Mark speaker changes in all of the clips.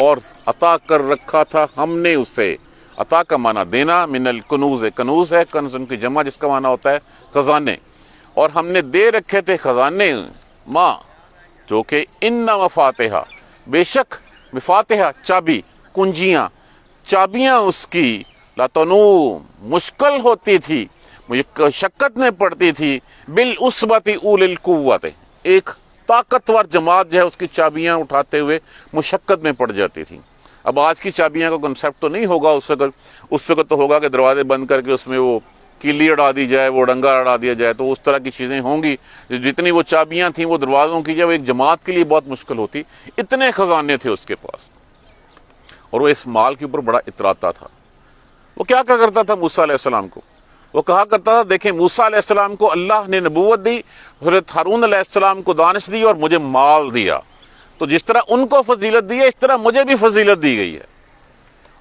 Speaker 1: اور عطا کر رکھا تھا ہم نے اسے. عطا کا معنی دینا، من الکنوز کنوز ہے، کنز کی جمع جس کا معنی ہوتا ہے خزانے. اور ہم نے دے رکھے تھے خزانے ماں جو کہ ان مفاتحہ بے شک مفاتحہ چابی کنجیاں چابیاں اس کی لاتنو مشکل ہوتی تھی، مشقت میں پڑتی تھی، بالعصبۃ اول القوت ایک طاقتور جماعت جو ہے اس کی چابیاں اٹھاتے ہوئے مشقت میں پڑ جاتی تھی. اب آج کی چابیاں کا کنسیپٹ تو نہیں ہوگا، اس وقت تو ہوگا کہ دروازے بند کر کے اس میں وہ کیلی اڑا دی جائے، وہ ڈنگا اڑا دیا جائے، تو اس طرح کی چیزیں ہوں گی. جتنی وہ چابیاں تھیں وہ دروازوں کی، وہ ایک جماعت کے لیے بہت مشکل ہوتی. اتنے خزانے تھے اس کے پاس، اور وہ اس مال کے اوپر بڑا اتراتا تھا. وہ کیا کرتا تھا موسیٰ علیہ السلام کو؟ وہ کہا کرتا تھا دیکھیں موسیٰ علیہ السلام کو اللہ نے نبوت دی، حضرت ہارون علیہ السلام کو دانش دی اور مجھے مال دیا، تو جس طرح ان کو فضیلت دی ہے اس طرح مجھے بھی فضیلت دی گئی ہے.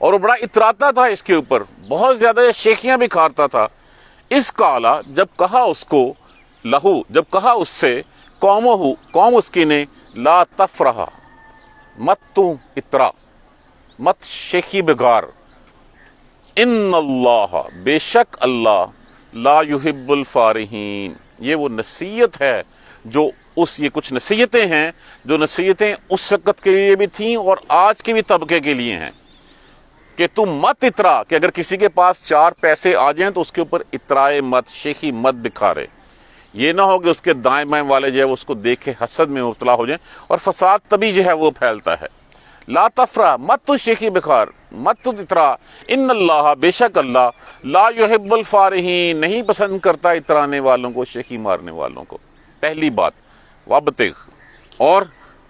Speaker 1: اور وہ بڑا اتراتا تھا اس کے اوپر، بہت زیادہ شیخیاں بھی کھارتا تھا. اس کالا جب کہا اس کو لہو، جب کہا اس سے قوم اس کی نے لا تفرح مت تو اترا، مت شیخی بگار، ان اللہ بے شک اللہ لا یحب الفارحین. یہ وہ نصیحت ہے جو یہ کچھ نصیحتیں ہیں جو نصیحتیں اس وقت کے لیے بھی تھیں اور آج کے بھی طبقے کے لیے ہیں کہ تم مت اترا، کہ اگر کسی کے پاس 4 پیسے آ جائیں تو اس کے اوپر اترائے مت، شیخی مت بکھارے. یہ نہ ہو کہ اس کے دائیں بائیں والے جو ہے اس کو دیکھے حسد میں مبتلا ہو جائیں، اور فساد تبھی جو ہے وہ پھیلتا ہے. لا تفرح مت تو شیخی بکھار، مت تو اترا، ان اللہ بے شک اللہ لا یحب الفارحین نہیں پسند کرتا اترانے والوں کو، شیخی مارنے والوں کو. پہلی بات وابتغ اور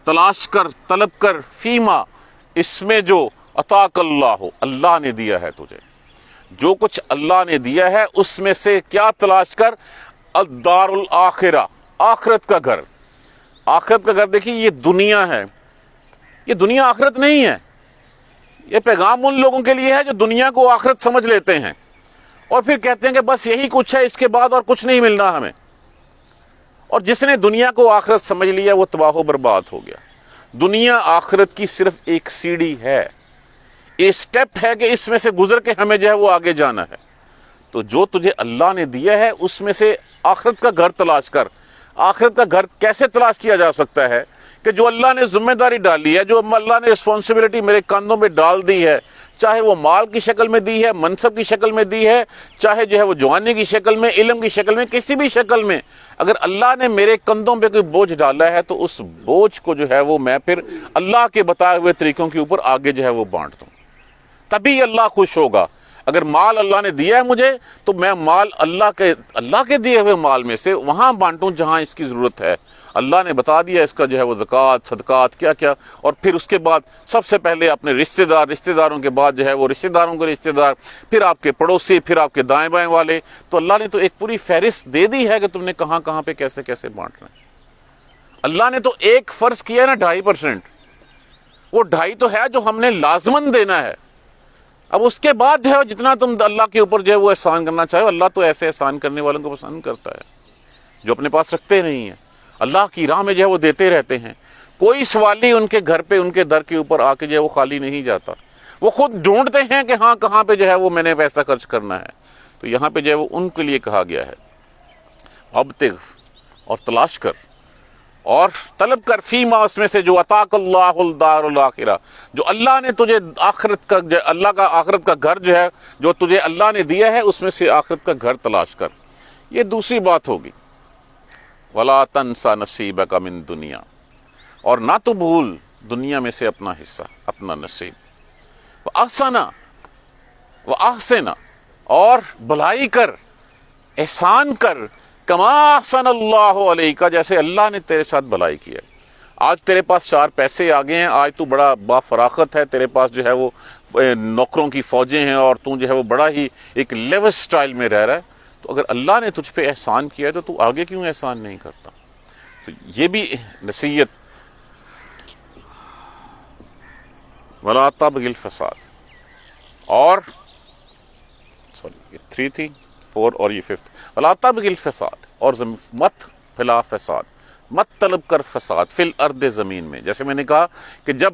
Speaker 1: تلاش کر، طلب کر، فیما اس میں جو عطاک اللہ اللہ نے دیا ہے تجھے، جو کچھ اللہ نے دیا ہے اس میں سے کیا تلاش کر؟ الدار الاخرہ آخرت کا گھر. آخرت کا گھر دیکھیے یہ دنیا ہے، یہ دنیا آخرت نہیں ہے. یہ پیغام ان لوگوں کے لیے ہے جو دنیا کو آخرت سمجھ لیتے ہیں اور پھر کہتے ہیں کہ بس یہی کچھ ہے، اس کے بعد اور کچھ نہیں ملنا ہمیں. اور جس نے دنیا کو آخرت سمجھ لیا وہ تباہ و برباد ہو گیا. دنیا آخرت کی صرف ایک سیڑھی ہے، یہ سٹیپ ہے کہ اس میں سے گزر کے ہمیں جو ہے وہ آگے جانا ہے. تو جو تجھے اللہ نے دیا ہے اس میں سے آخرت کا گھر تلاش کر. آخرت کا گھر کیسے تلاش کیا جا سکتا ہے؟ کہ جو اللہ نے ذمہ داری ڈالی ہے، جو اللہ نے رسپانسبلٹی میرے کاندھوں میں ڈال دی ہے، چاہے وہ مال کی شکل میں دی ہے، منصب کی شکل میں دی ہے، چاہے جو ہے وہ جوانی کی شکل میں، علم کی شکل میں، کسی بھی شکل میں، اگر اللہ نے میرے کندھوں پہ کوئی بوجھ ڈالا ہے تو اس بوجھ کو جو ہے وہ میں پھر اللہ کے بتائے ہوئے طریقوں کے اوپر آگے جو ہے وہ بانٹ دوں، تبھی اللہ خوش ہوگا. اگر مال اللہ نے دیا ہے مجھے تو میں مال اللہ کے دیے ہوئے مال میں سے وہاں بانٹوں جہاں اس کی ضرورت ہے. اللہ نے بتا دیا اس کا جو ہے وہ زکوٰۃ، صدقات کیا کیا، اور پھر اس کے بعد سب سے پہلے اپنے رشتہ داروں کے بعد جو ہے وہ رشتہ داروں کے رشتہ دار، پھر آپ کے پڑوسی، پھر آپ کے دائیں بائیں والے. تو اللہ نے تو ایک پوری فہرست دے دی ہے کہ تم نے کہاں کہاں پہ کیسے کیسے بانٹنا ہے. اللہ نے تو ایک فرض کیا نا 2.5%، وہ 2.5 تو ہے جو ہم نے لازماً دینا ہے. اب اس کے بعد جو ہے جتنا تم اللہ کے اوپر جو ہے وہ احسان کرنا چاہو، اللہ تو ایسے احسان کرنے والوں کو پسند کرتا ہے جو اپنے پاس رکھتے نہیں ہیں، اللہ کی راہ میں جو ہے وہ دیتے رہتے ہیں. کوئی سوالی ان کے گھر پہ، ان کے در کے اوپر آ کے جو ہے وہ خالی نہیں جاتا، وہ خود ڈھونڈتے ہیں کہ ہاں کہاں پہ جو ہے وہ میں نے پیسہ خرچ کرنا ہے. تو یہاں پہ جو ہے وہ ان کے لیے کہا گیا ہے ابتغ اور تلاش کر اور طلب کر، فیما اس میں سے جو عطاک اللہ الدار الاخرہ، جو اللہ نے تجھے آخرت کا، اللہ کا آخرت کا گھر جو ہے جو تجھے اللہ نے دیا ہے اس میں سے آخرت کا گھر تلاش کر. یہ دوسری بات ہوگی. ولا تنسا نصیبک من دنیا، اور نہ تو بھول دنیا میں سے اپنا حصہ، اپنا نصیب. وَأَحْسِنَ اور بھلائی کر، احسان کر، کما احسن اللہ علیک جیسے اللہ نے تیرے ساتھ بھلائی کی ہے. آج تیرے پاس 4 پیسے آ گئے ہیں، آج تو بڑا با فراخت ہے، تیرے پاس جو ہے وہ نوکروں کی فوجیں ہیں اور تو جو ہے وہ بڑا ہی ایک لیوش سٹائل میں رہ رہا ہے. تو اگر اللہ نے تجھ پہ احسان کیا ہے تو آگے کیوں احسان نہیں کرتا؟ تو یہ بھی نصیحت. ولا تبغ الفساد، اور یہ 3 تھی، 4 اور یہ 5. ولا تبغ الفساد، اور مت پھیلا فساد، مت طلب کر فساد، فی الارض زمین میں. جیسے میں نے کہا کہ جب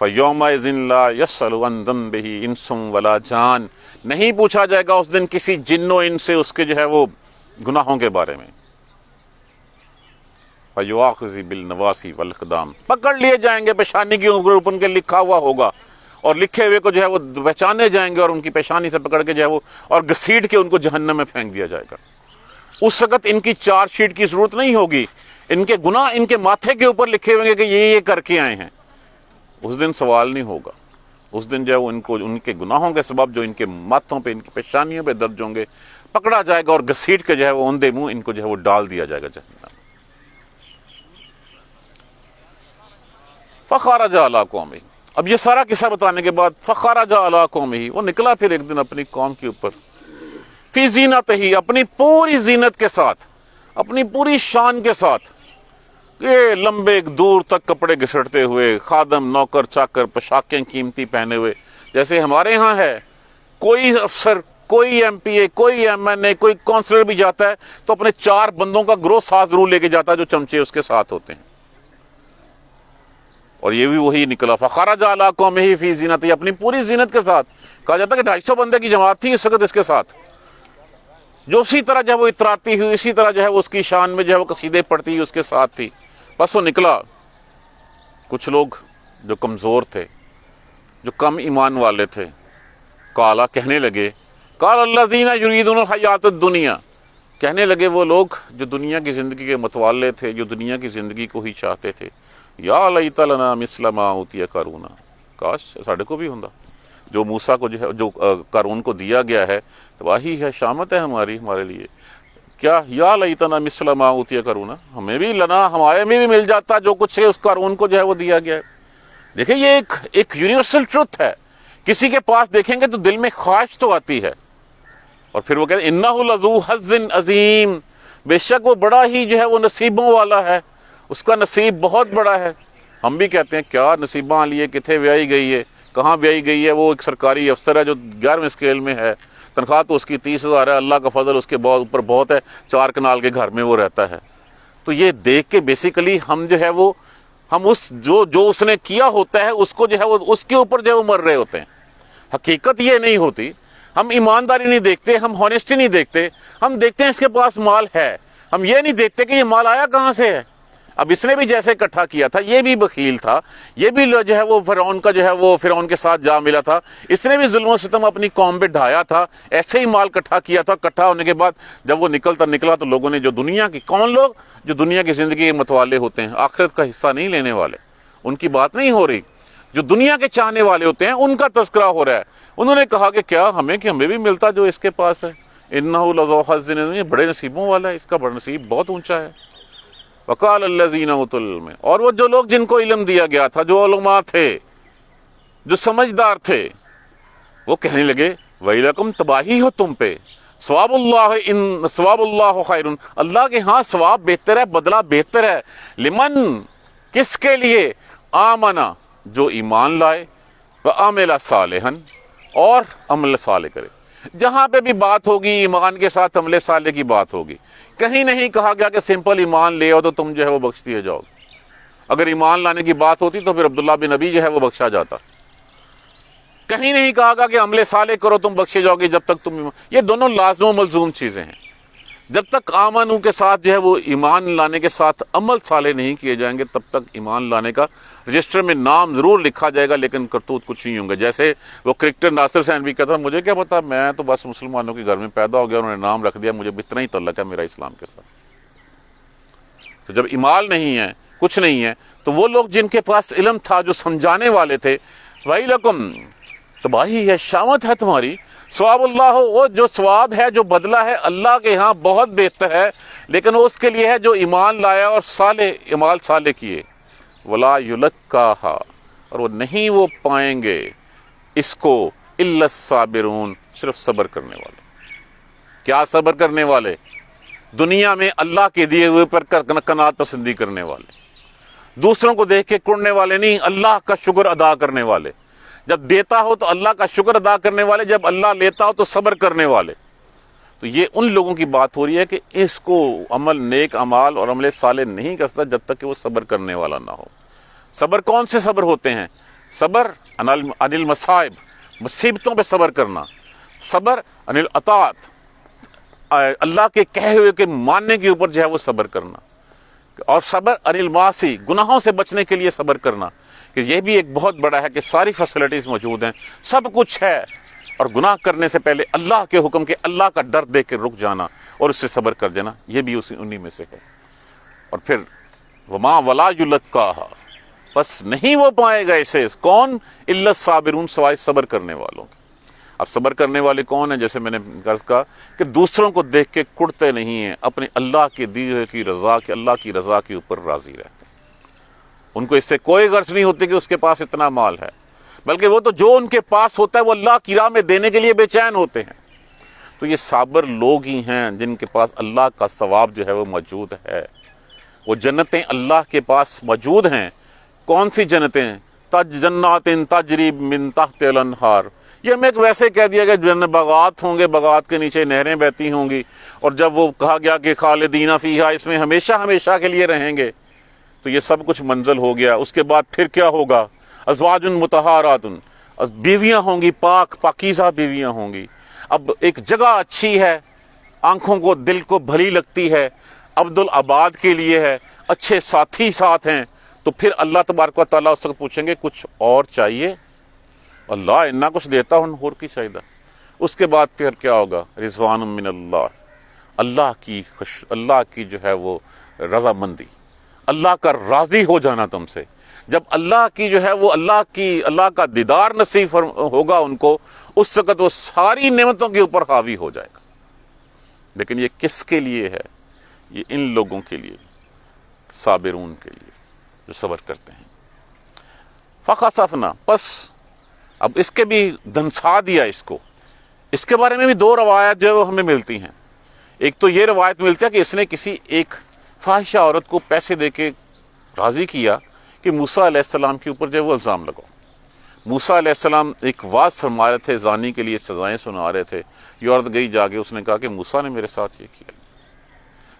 Speaker 1: فَيَوْمَئِذٍ لَا يَسْأَلُ عَنْ ذَنبِهِ إِنسٌ وَلَا جَانٌ، نہیں پوچھا جائے گا اس دن کسی جن و انس سے اس کے جو ہے وہ گناہوں کے بارے میں. فَيُؤَاخَذُ بِالنَّوَاصِي وَالْأَقْدَامِ، پکڑ لیے جائیں گے پیشانی کے اوپر ان کے لکھا ہوا ہوگا، اور لکھے ہوئے کو جو ہے وہ پہچانے جائیں گے، اور ان کی پیشانی سے پکڑ کے جو ہے وہ اور گھسیٹ کے ان کو جہنم میں پھینک دیا جائے گا. اس وقت ان کی چارج شیٹ کی ضرورت نہیں ہوگی، ان کے گناہ ان کے ماتھے کے اوپر لکھے ہوئے کہ یہ کر کے آئے ہیں. اس دن سوال نہیں ہوگا. اس دن جو ہے وہ ان کو ان کے گناہوں کے سبب جو ان کے ماتھوں پہ ان کی پیشانیوں پہ درج ہوں گے پکڑا جائے گا، اور گھسیٹ کے جو ہے وہ اندھے منہ ان کو جو ہے وہ ڈال دیا جائے گا جہنم. فخرج علی قومہ، اب یہ سارا قصہ بتانے کے بعد فخرج علی قومہ، وہ نکلا پھر ایک دن اپنی قوم کے اوپر، فی زینتہ، اپنی پوری زینت کے ساتھ، اپنی پوری شان کے ساتھ، یہ لمبے دور تک کپڑے گھسٹتے ہوئے، خادم نوکر چاکر پوشاکیں قیمتی پہنے ہوئے، جیسے ہمارے ہاں ہے کوئی افسر، کوئی ایم پی اے، کوئی ایم این اے، کوئی کونسلر بھی جاتا ہے تو اپنے 4 بندوں کا گروہ ساتھ ضرور لے کے جاتا ہے جو چمچے اس کے ساتھ ہوتے ہیں. اور یہ بھی وہی نکلا، فخرج علی قومہ فی زینتہ، اپنی پوری زینت کے ساتھ. کہا جاتا ہے کہ 250 بندے کی جماعت تھی اس وقت اس کے ساتھ، جو اسی طرح جو ہے وہ اتراتی ہوئی، اسی طرح جو ہے وہ اس کی شان میں جو ہے وہ قصیدے پڑھتی ہوئی اس کے ساتھ تھی. بس وہ نکلا. کچھ لوگ جو کمزور تھے، جو کم ایمان والے تھے، قالا، کہنے لگے، قال الذین یریدون الحیات الدنیا، کہنے لگے وہ لوگ جو دنیا کی زندگی کے متوالے تھے، جو دنیا کی زندگی کو ہی چاہتے تھے، یا لیت لنا مثل ما اوتی قارون، کاش ساڈے کو بھی ہوندا جو موسیٰ کو جو ہے جو قارون کو دیا گیا ہے. تباہی ہے، شامت ہے ہمارے لیے. کیا یا لیتنا مثل ما اوتی قارون، ہمیں بھی لنا، ہمارے میں بھی مل جاتا جو کچھ ہے اس قارون کو جو ہے وہ دیا گیا ہے. دیکھیں یہ ایک یونیورسل ٹروتھ ہے. کسی کے پاس دیکھیں گے تو دل میں خواہش تو آتی ہے. اور پھر وہ کہتے ہیں انہ لذو حظ عظیم، بے شک وہ بڑا ہی جو ہے وہ نصیبوں والا ہے، اس کا نصیب بہت بڑا ہے. ہم بھی کہتے ہیں کیا نصیباں لیے، کتنے بیائی گئی ہے، کہاں بیائی گئی ہے. وہ ایک سرکاری افسر ہے جو 11ویں اسکیل میں ہے، تنخواہ تو اس کی 30,000 ہے، اللہ کا فضل اس کے اوپر بہت ہے، 4 کنال کے گھر میں وہ رہتا ہے. تو یہ دیکھ کے بیسیکلی ہم جو ہے وہ ہم اس جو اس نے کیا ہوتا ہے اس کو جو ہے وہ اس کے اوپر جو ہے وہ مر رہے ہوتے ہیں. حقیقت یہ نہیں ہوتی. ہم ایمانداری نہیں دیکھتے، ہم ہونیسٹی نہیں دیکھتے، ہم دیکھتے ہیں اس کے پاس مال ہے. ہم یہ نہیں دیکھتے کہ یہ مال آیا کہاں سے ہے. اب اس نے بھی جیسے اکٹھا کیا تھا، یہ بھی بخیل تھا، یہ بھی جو ہے وہ فرعون کا جو ہے وہ فرعون کے ساتھ جا ملا تھا، اس نے بھی ظلم و ستم اپنی قوم پہ ڈھایا تھا، ایسے ہی مال اکٹھا کیا تھا. اکٹھا ہونے کے بعد جب وہ نکلا تو لوگوں نے جو دنیا کی کون لوگ جو دنیا کی زندگی کے متوالے ہوتے ہیں، آخرت کا حصہ نہیں لینے والے، ان کی بات نہیں ہو رہی. جو دنیا کے چاہنے والے ہوتے ہیں ان کا تذکرہ ہو رہا ہے. انہوں نے کہا کہ کیا ہمیں بھی ملتا جو اس کے پاس ہے. انہ لذو حظ عظیم، یہ بڑے نصیبوں والا ہے، اس کا بڑا نصیب بہت اونچا ہے. وقال الذین اوتوا العلم، اور وہ جو لوگ جن کو علم دیا گیا تھا، جو علماء تھے، جو سمجھدار تھے، وہ کہنے لگے ویلکم، تباہی ہو تم پہ، ثواب اللہ خیر، اللہ کے ہاں ثواب بہتر ہے، بدلہ بہتر ہے. لمن، کس کے لیے، آمنا، جو ایمان لائے، وعمل صالحا، اور عمل صالح کرے. جہاں پہ بھی بات ہوگی ایمان کے ساتھ عمل صالح کی بات ہوگی. کہیں نہیں کہا گیا کہ سمپل ایمان لے آؤ تو تم جو ہے وہ بخش دیے جاؤ. اگر ایمان لانے کی بات ہوتی تو پھر عبداللہ بن نبی جو ہے وہ بخشا جاتا. کہیں نہیں کہا گیا کہ عمل صالح کرو تم بخشے جاؤ گے جب تک تم، یہ دونوں لازم و ملزوم چیزیں ہیں. جب تک آمنو کے ساتھ جو ہے وہ ایمان لانے کے ساتھ عمل صالح نہیں کیے جائیں گے تب تک ایمان لانے کا رجسٹر میں نام ضرور لکھا جائے گا لیکن کرتوت کچھ نہیں ہوں گے. جیسے وہ کرکٹر ناصر حسین بھی کہتا مجھے کیا پتا، میں تو بس مسلمانوں کے گھر میں پیدا ہو گیا، انہوں نے نام رکھ دیا، مجھے اتنا ہی تعلق ہے میرا اسلام کے ساتھ. تو جب ایمان نہیں ہے، کچھ نہیں ہے، تو وہ لوگ جن کے پاس علم تھا، جو سمجھانے والے تھے، وَيْلَكُمْ، تباہی ہے، شامت ہے تمہاری، ثواب اللہ، وہ جو ثواب ہے، جو بدلہ ہے اللہ کے ہاں بہت بہتر ہے، لیکن وہ اس کے لیے ہے جو ایمان لایا اور صالح اعمال صالح کیے. وَلَا يُلَقَّاهَا، اور وہ نہیں وہ پائیں گے اس کو إِلَّا الصَّابِرُونَ، صرف صبر کرنے والے. کیا صبر کرنے والے؟ دنیا میں اللہ کے دیے ہوئے پر قناعت پسندی کرنے والے، دوسروں کو دیکھ کے کڑنے والے نہیں، اللہ کا شکر ادا کرنے والے. جب دیتا ہو تو اللہ کا شکر ادا کرنے والے، جب اللہ لیتا ہو تو صبر کرنے والے. تو یہ ان لوگوں کی بات ہو رہی ہے کہ اس کو عمل، نیک اعمال اور عمل صالح نہیں کرتا جب تک کہ وہ صبر کرنے والا نہ ہو. صبر کون سے صبر ہوتے ہیں؟ صبر عن المصائب، مصیبتوں پہ صبر کرنا، صبر عن الاطاعت، اللہ کے کہے ہوئے کے ماننے کے اوپر جو ہے وہ صبر کرنا، اور صبر عن المعاصی، گناہوں سے بچنے کے لیے صبر کرنا، کہ یہ بھی ایک بہت بڑا ہے کہ ساری فیسلٹیز موجود ہیں، سب کچھ ہے، اور گناہ کرنے سے پہلے اللہ کے حکم کے، اللہ کا ڈر دیکھ کے رک جانا اور اس سے صبر کر دینا، یہ بھی انہی میں سے ہے۔ اور پھر وما ولا یلقاھا، بس نہیں وہ پائے گا اسے، کون؟ الا الصابرون، سوائے صبر کرنے والوں کے۔ اب صبر کرنے والے کون ہیں؟ جیسے میں نے عرض کہا کہ دوسروں کو دیکھ کے کڑتے نہیں ہیں، اپنے اللہ کے دی کی رضا کے، اللہ کی رضا کے اوپر راضی رہتے ہیں۔ ان کو اس سے کوئی غرض نہیں ہوتی کہ اس کے پاس اتنا مال ہے، بلکہ وہ تو جو ان کے پاس ہوتا ہے وہ اللہ کی راہ میں دینے کے لیے بے چین ہوتے ہیں۔ تو یہ صابر لوگ ہی ہیں جن کے پاس اللہ کا ثواب جو ہے وہ موجود ہے، وہ جنتیں اللہ کے پاس موجود ہیں۔ کون سی جنتیں؟ جنات تجری من تحت الانہار، یہ ہمیں ایک ویسے کہہ دیا کہ جنت باغات ہوں گے، باغات کے نیچے نہریں بہتی ہوں گی، اور جب وہ کہا گیا کہ خالدین فیہا، اس میں ہمیشہ ہمیشہ کے لیے رہیں گے، تو یہ سب کچھ منزل ہو گیا۔ اس کے بعد پھر کیا ہوگا؟ ازواج مطہرات، بیویاں ہوں گی، پاکیزہ بیویاں ہوں گی۔ اب ایک جگہ اچھی ہے، آنکھوں کو دل کو بھلی لگتی ہے، عبدالعباد کے لیے ہے، اچھے ساتھی ساتھ ہیں، تو پھر اللہ تبارک و تعالیٰ اس وقت پوچھیں گے کچھ اور چاہیے؟ اللہ اتنا کچھ دیتا ہوں اور کی چاہیے۔ اس کے بعد پھر کیا ہوگا؟ رضوان من اللہ، اللہ کی جو ہے وہ رضامندی، اللہ کا راضی ہو جانا تم سے۔ جب اللہ کی جو ہے وہ اللہ کا دیدار نصیب ہوگا ان کو، اس وقت وہ ساری نعمتوں کے اوپر حاوی ہو جائے گا۔ لیکن یہ کس کے لیے ہے؟ یہ ان لوگوں کے لیے، صابرون کے لیے، جو صبر کرتے ہیں۔ فخسفنا، پس اب اس کے بھی دھنسا دیا اس کو۔ اس کے بارے میں بھی دو روایت جو ہے وہ ہمیں ملتی ہیں۔ ایک تو یہ روایت ملتی ہے کہ اس نے کسی ایک فاحشہ عورت کو پیسے دے کے راضی کیا کہ موسیٰ علیہ السلام کے اوپر جو ہے وہ الزام لگاؤ۔ موسیٰ علیہ السلام ایک واعظ فرما رہے تھے، زانی کے لیے سزائیں سنا رہے تھے، یہ عورت گئی جا کے اس نے کہا کہ موسیٰ نے میرے ساتھ یہ کیا۔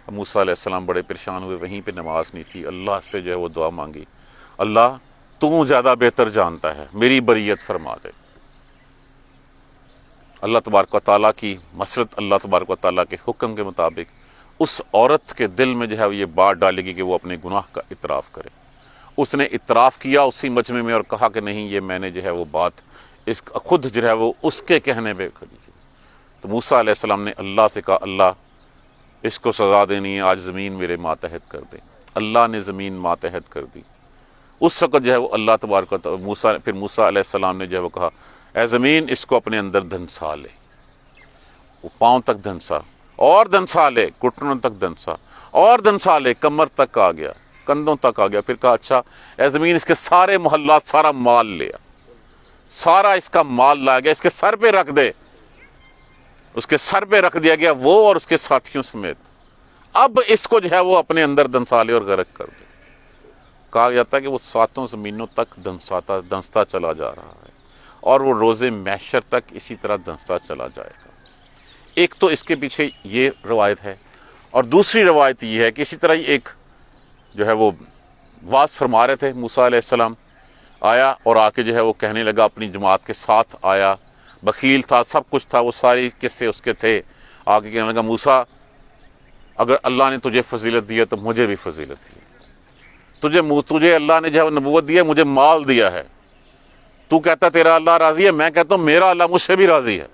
Speaker 1: اب موسیٰ علیہ السلام بڑے پریشان ہوئے، وہیں پہ نماز نہیں تھی، اللہ سے جو ہے وہ دعا مانگی، اللہ تو زیادہ بہتر جانتا ہے، میری بریت فرما دے۔ اللہ تبارک و تعالیٰ کی مسرت، اللہ تبارک و تعالیٰ کے حکم کے مطابق اس عورت کے دل میں جو ہے یہ بات ڈالے گی کہ وہ اپنے گناہ کا اعتراف کرے۔ اس نے اعتراف کیا اسی مجمع میں اور کہا کہ نہیں، یہ میں نے جو ہے وہ بات خود جو ہے وہ اس کے کہنے پہ کری تھی۔ تو موسیٰ علیہ السلام نے اللہ سے کہا، اللہ اس کو سزا دینی ہے، آج زمین میرے ماتحت کر دے۔ اللہ نے زمین ماتحت کر دی۔ اس وقت جو ہے وہ اللہ تبارک و تعالیٰ پھر موسیٰ علیہ السلام نے جو ہے وہ کہا، اے زمین اس کو اپنے اندر دھنسا لے۔ وہ پاؤں تک دھنسا، اور دھنسا لے، گھٹنوں تک دھنسا، اور دھنسا لے، کمر تک آ گیا، کندھوں تک آ گیا۔ پھر کہا اچھا اے زمین اس کے سارے محلات، سارا مال لیا، سارا اس کا مال لایا گیا، اس کے سر پہ رکھ دے۔ اس کے سر پہ رکھ دیا گیا، وہ اور اس کے ساتھیوں سمیت۔ اب اس کو جو ہے وہ اپنے اندر دھنسا لے اور غرق کر دے۔ کہا جاتا ہے کہ وہ ساتوں زمینوں تک دھنستا چلا جا رہا ہے، اور وہ روز محشر تک اسی طرح دھنستا چلا جائے گا۔ ایک تو اس کے پیچھے یہ روایت ہے، اور دوسری روایت یہ ہے کہ اسی طرح ایک جو ہے وہ واعظ فرما رہے تھے، موسیٰ علیہ السلام آیا اور آ کے جو ہے وہ کہنے لگا، اپنی جماعت کے ساتھ آیا، بخیل تھا، سب کچھ تھا، وہ ساری قصے اس کے تھے۔ آ کے کہنے لگا، موسیٰ اگر اللہ نے تجھے فضیلت دی ہے تو مجھے بھی فضیلت دی ہے۔ تجھے اللہ نے جو ہے نبوت دی ہے، مجھے مال دیا ہے۔ تو کہتا تیرا اللہ راضی ہے، میں کہتا ہوں میرا اللہ مجھ سے بھی راضی ہے۔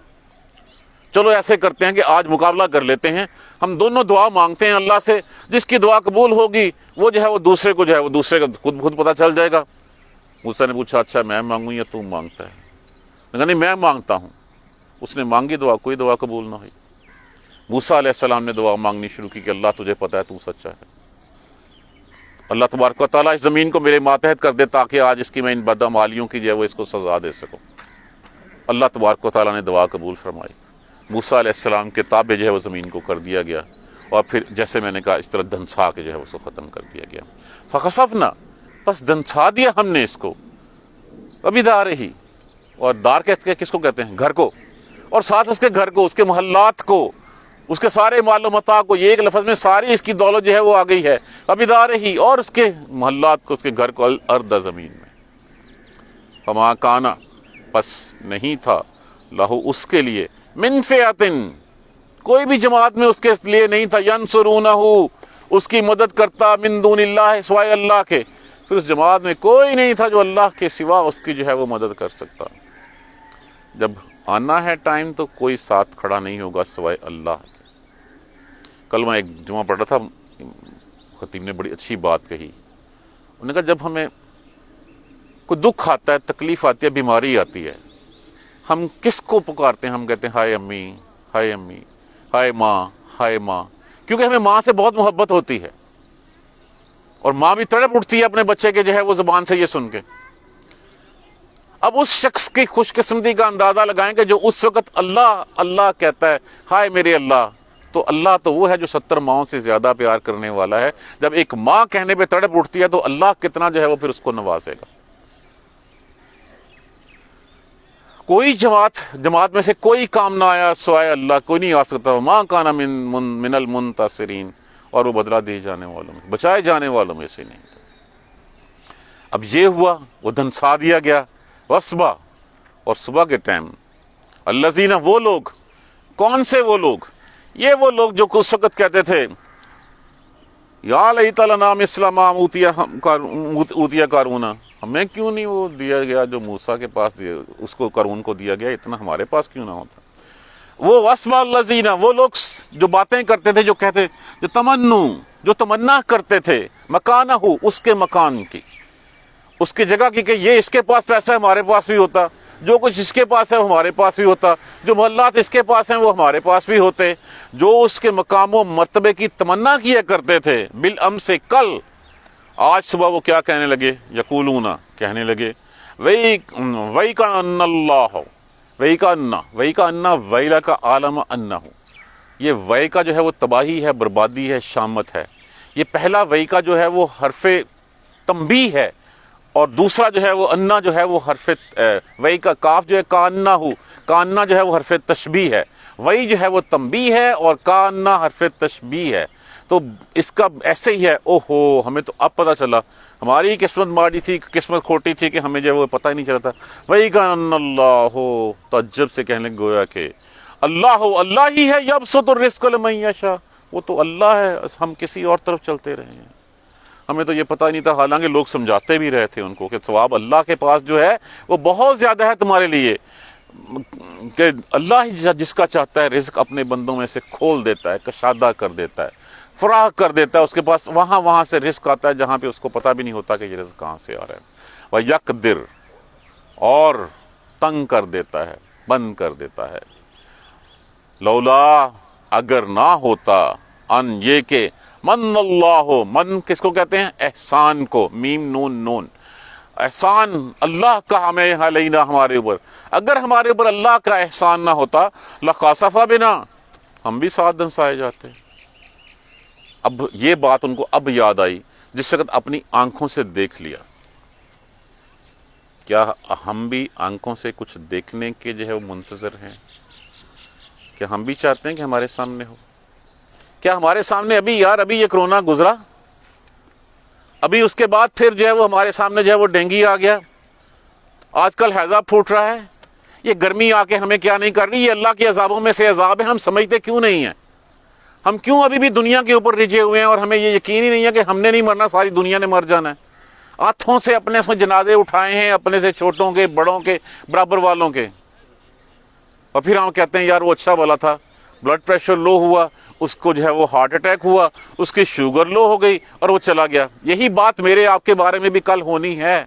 Speaker 1: چلو ایسے کرتے ہیں کہ آج مقابلہ کر لیتے ہیں، ہم دونوں دعا مانگتے ہیں اللہ سے، جس کی دعا قبول ہوگی وہ جو ہے وہ دوسرے کو جو ہے وہ دوسرے کا خود پتہ چل جائے گا۔ موسیٰ نے پوچھا اچھا میں مانگوں یا تو مانگتا ہے؟ کہا نہیں میں مانگتا ہوں۔ اس نے مانگی دعا، کوئی دعا قبول نہ ہوئی۔ موسیٰ علیہ السلام نے دعا مانگنی شروع کی کہ اللہ تجھے پتہ ہے تو سچا ہے، اللہ تبارک و تعالیٰ اس زمین کو میرے ماتحت کر دے تاکہ آج اس کی میں ان بدعمالیوں کی جو ہے وہ اس کو سزا دے سکوں۔ اللہ تبارک و تعالیٰ نے دعا قبول فرمائی، موسیٰ علیہ السلام کے تابع جو ہے وہ زمین کو کر دیا گیا، اور پھر جیسے میں نے کہا اس طرح دھنسا کے جو ہے اس کو ختم کر دیا گیا۔ فخسفنا، بس دھنسا دیا ہم نے اس کو، ابھی دار ہی، اور دار کہتے ہیں کس کو کہتے ہیں؟ گھر کو، اور ساتھ اس کے گھر کو، اس کے محلات کو، اس کے سارے مال و متاع کو، یہ ایک لفظ میں ساری اس کی دولت جو ہے وہ آ گئی ہے، ابھی دار ہی، اور اس کے محلات کو، اس کے گھر کو، الارض زمین میں۔ فما کانا پس نہیں تھا لہو اس کے لیے من فئتن کوئی بھی جماعت میں اس کے لیے نہیں تھا ینصرونہ اس کی مدد کرتا من دون اللہ سوائے اللہ کے. پھر اس جماعت میں کوئی نہیں تھا جو اللہ کے سوا اس کی جو ہے وہ مدد کر سکتا. جب آنا ہے ٹائم تو کوئی ساتھ کھڑا نہیں ہوگا سوائے اللہ کے. کل میں ایک جمعہ پڑھ رہا تھا، خطیب نے بڑی اچھی بات کہی. انہوں نے کہا جب ہمیں کوئی دکھ آتا ہے، تکلیف آتی ہے، بیماری آتی ہے، ہم کس کو پکارتے ہیں؟ ہم کہتے ہیں ہائے امی، ہائے امی، ہائے ماں، ہائے ماں، کیونکہ ہمیں ماں سے بہت محبت ہوتی ہے اور ماں بھی تڑپ اٹھتی ہے اپنے بچے کے جو ہے وہ زبان سے یہ سن کے. اب اس شخص کی خوش قسمتی کا اندازہ لگائیں کہ جو اس وقت اللہ اللہ کہتا ہے، ہائے میرے اللہ. تو اللہ تو وہ ہے جو 70 ماؤں سے زیادہ پیار کرنے والا ہے. جب ایک ماں کہنے پہ تڑپ اٹھتی ہے تو اللہ کتنا جو ہے وہ پھر اس کو نوازے گا. کوئی جماعت میں سے کوئی کام نہ آیا سوائے اللہ، کوئی نہیں آ سکتا. ماں کانا من المنتصرین، اور وہ بدلہ دیے جانے والوں میں، بچائے جانے والوں میں سے نہیں تھا. اب یہ ہوا، وہ دھنسا دیا گیا. وصبح، اور صبح کے ٹائم الذین، وہ لوگ، کون سے وہ لوگ؟ یہ وہ لوگ جو اس وقت کہتے تھے یا لیت لنا مثل ما اوتیا قارون، ہمیں کیوں نہیں وہ دیا گیا جو موسیٰ کے پاس دیا، اس کو قارون کو دیا گیا، اتنا ہمارے پاس کیوں نہ ہوتا. وہ وصبح الذین، وہ لوگ جو باتیں کرتے تھے، جو کہتے، جو تمنا کرتے تھے مکانہ، اس کے مکان کی، اس کی جگہ کی، کہ یہ اس کے پاس پیسہ ہے ہمارے پاس بھی ہوتا، جو کچھ اس کے پاس ہے وہ ہمارے پاس بھی ہوتا، جو محلات اس کے پاس ہیں وہ ہمارے پاس بھی ہوتے. جو اس کے مقام و مرتبے کی تمنا کیا کرتے تھے بالامس، سے کل، آج صبح وہ کیا کہنے لگے؟ یقولون، کہنے لگے وَيْكَ أَنَّ اللَّهُ وَيْكَ أَنَّ وَيْلَ کا عالم انہ. یہ وَيْ کا جو ہے وہ تباہی ہے، بربادی ہے، شامت ہے. یہ پہلا وَيْ کا جو ہے وہ حرف تنبیہ ہے، اور دوسرا جو ہے وہ انا جو ہے وہ حرف وَيْ کا کاف جو ہے کاننا جو ہے وہ حرف تشبیہ ہے. وَيْ جو ہے وہ تنبیہ ہے اور کاننا حرف تشبیہ ہے. تو اس کا ایسے ہی ہے. اوہو، ہمیں تو اب پتہ چلا، ہماری قسمت ماڑی تھی، قسمت کھوٹی تھی کہ ہمیں جو ہے وہ پتہ ہی نہیں چلا تھا. وَيْكَأَنَّ اللَّهُ، تعجب سے کہنے لگے گویا کہ اللہ ہی ہے، یبسط الرزق لمن یشاء، وہ تو اللہ ہے، ہم کسی اور طرف چلتے رہے ہیں. ہمیں تو یہ پتہ ہی نہیں تھا، حالانکہ لوگ سمجھاتے بھی رہے تھے ان کو کہ ثواب اللہ کے پاس جو ہے وہ بہت زیادہ ہے تمہارے لیے، کہ اللہ ہی جس کا چاہتا ہے رزق اپنے بندوں میں سے کھول دیتا ہے، کشادہ کر دیتا ہے، فراہ کر دیتا ہے. اس کے پاس وہاں سے رزق آتا ہے جہاں پہ اس کو پتہ بھی نہیں ہوتا کہ یہ رزق کہاں سے آ رہا ہے. وَيَقْدِرْ، اور تنگ کر دیتا ہے، بند کر دیتا ہے. لولا، اگر نہ ہوتا، ان یہ کہ من اللہ، من کس کو کہتے ہیں؟ احسان کو، میم نون نون، احسان اللہ کا ہمیں علینا، ہمارے اوپر، اگر ہمارے اوپر اللہ کا احسان نہ ہوتا، لخسف بنا، ہم بھی ساتھ دھنسائے جاتے. اب یہ بات ان کو اب یاد آئی جس وقت اپنی آنکھوں سے دیکھ لیا. کیا ہم بھی آنکھوں سے کچھ دیکھنے کے جو ہے وہ منتظر ہیں؟ کیا ہم بھی چاہتے ہیں کہ ہمارے سامنے ہو؟ کیا ہمارے سامنے ابھی یہ کرونا گزرا، ابھی اس کے بعد پھر جو ہے وہ ہمارے سامنے جو ہے وہ ڈینگی آ گیا، آج کل ہیضہ پھوٹ رہا ہے، یہ گرمی آ کے ہمیں کیا نہیں کر رہی؟ یہ اللہ کے عذابوں میں سے عذاب ہے. ہم سمجھتے کیوں نہیں ہیں؟ ہم کیوں ابھی بھی دنیا کے اوپر رجے ہوئے ہیں اور ہمیں یہ یقین ہی نہیں ہے کہ ہم نے نہیں مرنا، ساری دنیا نے مر جانا ہے. ہاتھوں سے اپنے جنازے اٹھائے ہیں، اپنے سے چھوٹوں کے، بڑوں کے، برابر والوں کے، اور پھر ہم کہتے ہیں یار وہ اچھا والا تھا، بلڈ پریشر لو ہوا، اس کو جو ہے وہ ہارٹ اٹیک ہوا، اس کی شوگر لو ہو گئی اور وہ چلا گیا. یہی بات میرے آپ کے بارے میں بھی کل ہونی ہے.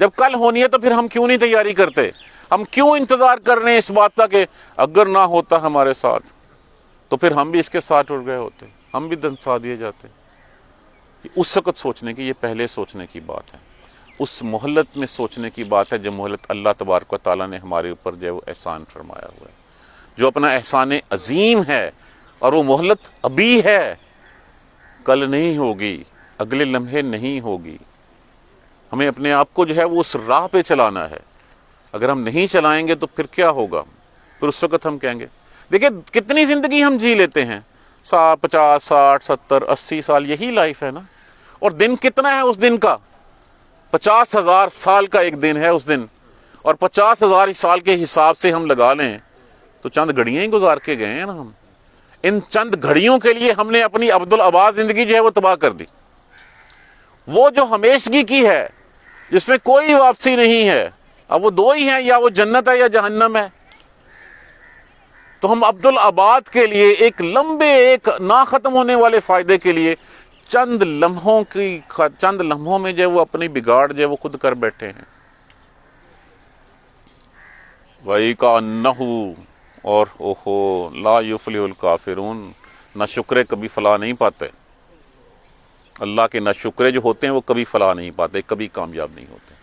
Speaker 1: جب کل ہونی ہے تو پھر ہم کیوں نہیں تیاری کرتے؟ ہم کیوں انتظار کر رہے ہیں اس بات کا کہ اگر نہ ہوتا ہمارے ساتھ تو پھر ہم بھی اس کے ساتھ اڑ گئے ہوتے، ہم بھی دھنسا دیے جاتے. اس وقت سوچنے کی، یہ پہلے سوچنے کی بات ہے، اس مہلت میں سوچنے کی بات ہے جو مہلت اللہ تبارک و تعالیٰ نے ہمارے اوپر جو ہے وہ احسان فرمایا ہوا ہے، جو اپنا احسان عظیم ہے. اور وہ مہلت ابھی ہے، کل نہیں ہوگی، اگلے لمحے نہیں ہوگی. ہمیں اپنے آپ کو جو ہے وہ اس راہ پہ چلانا ہے. اگر ہم نہیں چلائیں گے تو پھر کیا ہوگا؟ پھر اس وقت ہم کہیں گے، دیکھیں کتنی زندگی ہم جی لیتے ہیں، 50 60 70 80 سال، یہی لائف ہے نا. اور دن کتنا ہے اس دن کا؟ 50,000 سال کا ایک دن ہے اس دن. اور 50,000 سال کے حساب سے ہم لگا لیں تو چند گھڑیاں ہی گزار کے گئے ہیں نا ہم. ان چند گھڑیوں کے لیے ہم نے اپنی عبدالآباد زندگی جو ہے وہ تباہ کر دی. وہ جو ہمیشگی کی ہے جس میں کوئی واپسی نہیں ہے، اب وہ دو ہی ہیں، یا وہ جنت ہے یا جہنم ہے. تو ہم عبدالآباد کے لیے ایک لمبے، ایک نہ ختم ہونے والے فائدے کے لیے چند لمحوں میں جو ہے وہ اپنی بگاڑ جو ہے وہ خود کر بیٹھے ہیں. وَإِكَأَنَّهُ اور اوہو لا یفلح الکافرون، نہ شکرے کبھی فلاح نہیں پاتے. اللہ کے نہ شکرے جو ہوتے ہیں وہ کبھی فلاح نہیں پاتے، کبھی کامیاب نہیں ہوتے.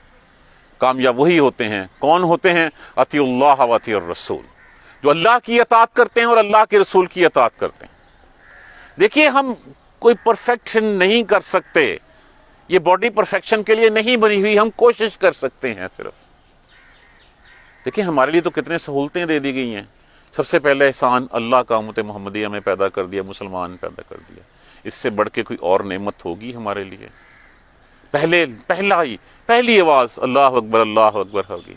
Speaker 1: کامیاب وہی ہوتے ہیں، کون ہوتے ہیں؟ اطیع اللہ و اطیع الرسول، جو اللہ کی اطاعت کرتے ہیں اور اللہ کے رسول کی اطاعت کرتے ہیں. دیکھیے ہم کوئی پرفیکشن نہیں کر سکتے، یہ باڈی پرفیکشن کے لیے نہیں بنی ہوئی، ہم کوشش کر سکتے ہیں صرف. دیکھیں ہمارے لیے تو کتنے سہولتیں دے دی گئی ہیں. سب سے پہلے احسان اللہ کا امت محمدیہ میں پیدا کر دیا، مسلمان پیدا کر دیا. اس سے بڑھ کے کوئی اور نعمت ہوگی ہمارے لیے؟ پہلی آواز اللہ اکبر ہوگی،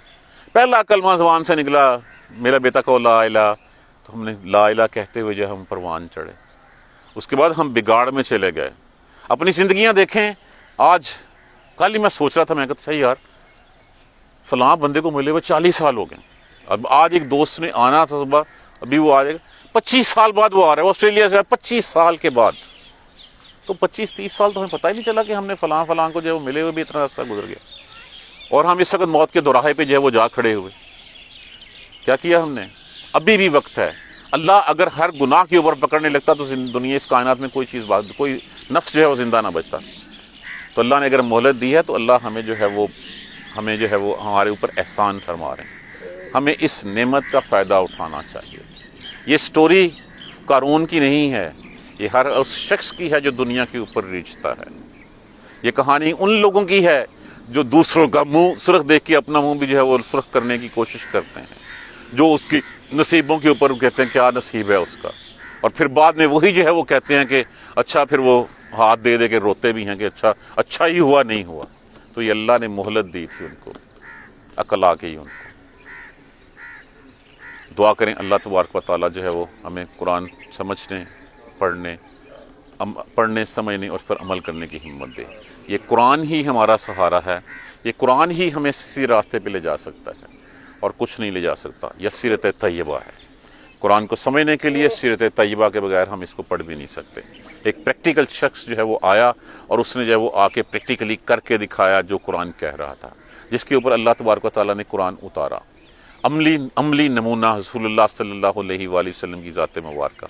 Speaker 1: پہلا کلمہ زبان سے نکلا میرا بیٹا کو لا الہ، تو ہم نے لا الہ کہتے ہوئے جو ہم پروان چڑھے. اس کے بعد ہم بگاڑ میں چلے گئے. اپنی زندگیاں دیکھیں. آج کل ہی میں سوچ رہا تھا، میں کہتا صحیح یار فلاں بندے کو ملے ہوئے 40 سال ہو گئے. اب آج ایک دوست نے آنا تھا صبح، ابھی وہ آ جائے گا 25 سال بعد وہ آ رہا ہے آسٹریلیا سے، 25 سال کے بعد. تو 25-30 سال تو ہمیں پتہ ہی نہیں چلا کہ ہم نے فلاں کو جو ہے وہ ملے ہوئے بھی اتنا عرصہ گزر گیا. اور ہم اس وقت موت کے دوراہے پہ جو ہے وہ جا کھڑے ہوئے. کیا کیا ہم نے؟ ابھی بھی وقت ہے. اللہ اگر ہر گناہ کے اوپر پکڑنے لگتا تو دنیا اس کائنات میں کوئی نفس جو ہے وہ زندہ نہ بچتا. تو اللہ نے اگر مہلت دی ہے تو اللہ ہمیں جو ہے وہ ہمارے اوپر احسان فرما رہے ہیں. ہمیں اس نعمت کا فائدہ اٹھانا چاہیے. یہ سٹوری قارون کی نہیں ہے، یہ ہر اس شخص کی ہے جو دنیا کے اوپر ریچھتا ہے. یہ کہانی ان لوگوں کی ہے جو دوسروں کا منہ سرخ دیکھ کے اپنا منہ بھی جو ہے وہ سرخ کرنے کی کوشش کرتے ہیں، جو اس کی نصیبوں کے اوپر کہتے ہیں کیا نصیب ہے اس کا، اور پھر بعد میں وہی جو ہے وہ کہتے ہیں کہ اچھا، پھر وہ ہاتھ دے دے کے روتے بھی ہیں کہ اچھا ہی ہوا نہیں ہوا. تو یہ اللہ نے مہلت دی تھی ان کو، عقل آ گئی ان کو. دعا کریں اللہ تبارک و تعالیٰ جو ہے وہ ہمیں قرآن سمجھنے، پڑھنے سمجھنے اور پھر عمل کرنے کی ہمت دے. یہ قرآن ہی ہمارا سہارا ہے، یہ قرآن ہی ہمیں اسی راستے پہ لے جا سکتا ہے اور کچھ نہیں لے جا سکتا. یہ سیرت طیبہ ہے. قرآن کو سمجھنے کے لیے سیرت طیبہ کے بغیر ہم اس کو پڑھ بھی نہیں سکتے. ایک پریکٹیکل شخص جو ہے وہ آیا اور اس نے جو ہے وہ آ کے پریکٹیکلی کر کے دکھایا جو قرآن کہہ رہا تھا، جس کے اوپر اللہ تبارک و تعالیٰ نے قرآن اتارا. عملی نمونہ رسول اللہ صلی اللہ علیہ وآلہ وسلم کی ذات مبارکہ.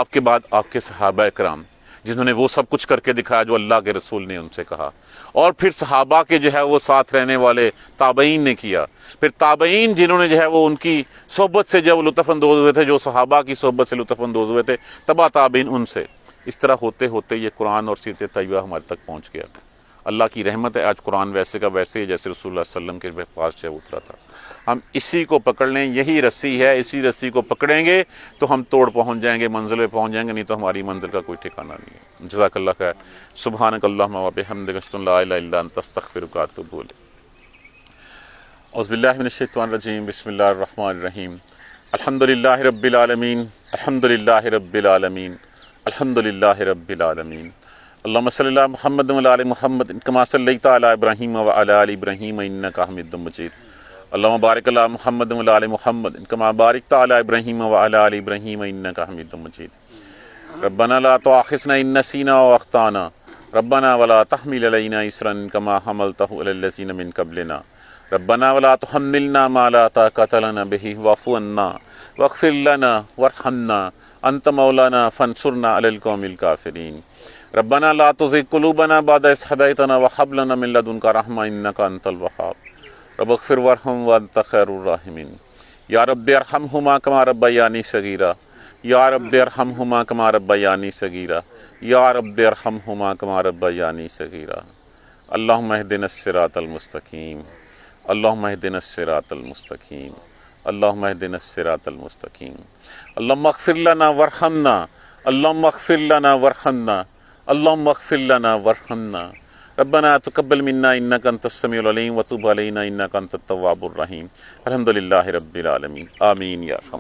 Speaker 1: آپ کے بعد آپ کے صحابہ کرام جنہوں نے وہ سب کچھ کر کے دکھایا جو اللہ کے رسول نے ان سے کہا، اور پھر صحابہ کے جو ہے وہ ساتھ رہنے والے تابعین نے کیا، پھر تابعین جنہوں نے جو ہے وہ ان کی صحبت سے جو وہ لطف اندوز ہوئے تھے، جو صحابہ کی صحبت سے لطف اندوز ہوئے تھے، تبع تابعین ان سے. اس طرح ہوتے ہوتے یہ قرآن اور سیرت طیبہ ہمارے تک پہنچ گیا. اللہ کی رحمت ہے آج قرآن ویسے کا ویسے جیسے رسول اللہ صلی اللہ علیہ وسلم کے پاس جو اترا تھا. ہم اسی کو پکڑ لیں، یہی رسی ہے، اسی رسی کو پکڑیں گے تو ہم توڑ پہنچ جائیں گے، منزل پہ پہنچ جائیں گے، نہیں تو ہماری منزل کا کوئی ٹھکانہ نہیں ہے. جزاک اللہ خیر. سبحانک اللہم و بحمدک اشہد ان لا الہ الا انت استغفرک و اتوب الیک. اعوذ باللہ من الشیطان الرجیم. بسم اللہ الرحمن الرحیم. الحمدللہ رب العالمین، الحمدللہ رب العالمین، الحمدللہ رب العالمین. اللہم صلی علی محمد وعلی آل محمد کما صلیت علی ابراہیم وعلی آل ابراہیم انک حمید مجید. اللہم بارک علی محمد وعلی آل محمد کما بارکت علی ابراہیم وعلی آل ابراہیم انک حمید مجید. ربنا لا تؤاخذنا ان نسینا واخطانا ربنا ولا تحمل علینا اصرا کما حملته علی الذین من قبلنا ربنا ولا تحملنا ما لا طاقت لنا به واعف عنا واغفر لنا وارحمنا انت مولانا فانصرنا علی القوم الکافرین. ربنا لا تزغ قلوبنا بعد إذ هديتنا وهب لنا من لدنك رحمة إنك أنت الوهاب. رب اغفر وارحم وأنت خير الراحمين. یا رب ارحمهما كما ربياني صغيرا، یا رب ارحمهما كما ربياني صغيرا، یا رب ارحمهما كما ربياني صغيرا. اللهم اهدنا الصراط المستقيم، اللهم اهدنا الصراط المستقيم، اللهم اهدنا الصراط المستقيم. اللهم اغفر لنا وارحمنا، اللهم اغفر لنا وارحمنا، اللهم اغفر لنا وارحمنا، ربنا تقبل منا انك انت السميع العليم وتب علينا انك انت التواب الرحيم الحمد لله رب العالمين آمین یا ارحم